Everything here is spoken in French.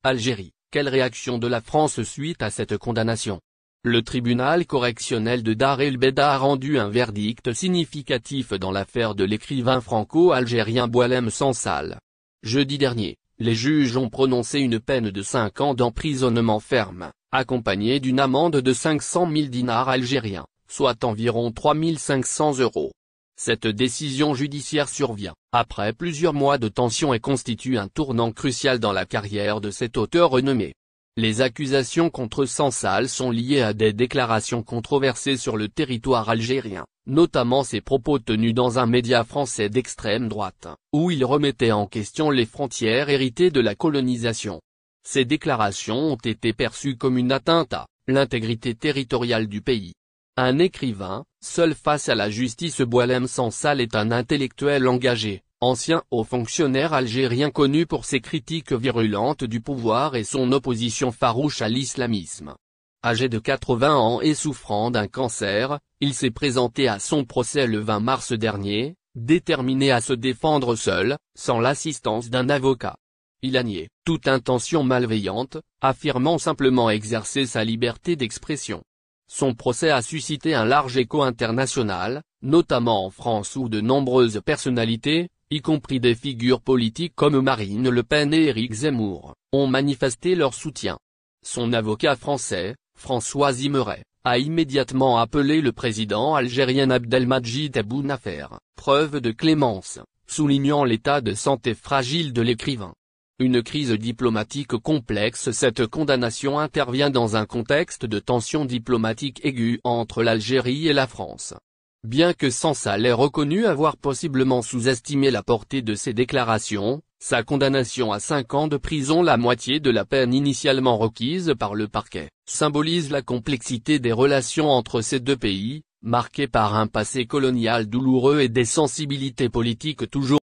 Algérie, quelle réaction de la France suite à cette condamnation? Le tribunal correctionnel de Dar el Beida a rendu un verdict significatif dans l'affaire de l'écrivain franco-algérien Boualem Sansal. Jeudi dernier, les juges ont prononcé une peine de 5 ans d'emprisonnement ferme, accompagnée d'une amende de 500 000 dinars algériens, soit environ 3 500 €. Cette décision judiciaire survient après plusieurs mois de tension et constitue un tournant crucial dans la carrière de cet auteur renommé. Les accusations contre Sansal sont liées à des déclarations controversées sur le territoire algérien, notamment ses propos tenus dans un média français d'extrême droite, où il remettait en question les frontières héritées de la colonisation. Ces déclarations ont été perçues comme une atteinte à l'intégrité territoriale du pays. Un écrivain, seul face à la justice. Boualem Sansal est un intellectuel engagé, ancien haut fonctionnaire algérien connu pour ses critiques virulentes du pouvoir et son opposition farouche à l'islamisme. Âgé de 80 ans et souffrant d'un cancer, il s'est présenté à son procès le 20 mars dernier, déterminé à se défendre seul, sans l'assistance d'un avocat. Il a nié toute intention malveillante, affirmant simplement exercer sa liberté d'expression. Son procès a suscité un large écho international, notamment en France où de nombreuses personnalités, y compris des figures politiques comme Marine Le Pen et Éric Zemmour, ont manifesté leur soutien. Son avocat français, François Zimeret, a immédiatement appelé le président algérien Abdelmadjid Tebboune à faire preuve de clémence, soulignant l'état de santé fragile de l'écrivain. Une crise diplomatique complexe. Cette condamnation intervient dans un contexte de tension diplomatique aiguë entre l'Algérie et la France. Bien que Sansal ait reconnu avoir possiblement sous-estimé la portée de ses déclarations, sa condamnation à 5 ans de prison, la moitié de la peine initialement requise par le parquet, symbolise la complexité des relations entre ces deux pays, marquées par un passé colonial douloureux et des sensibilités politiques toujours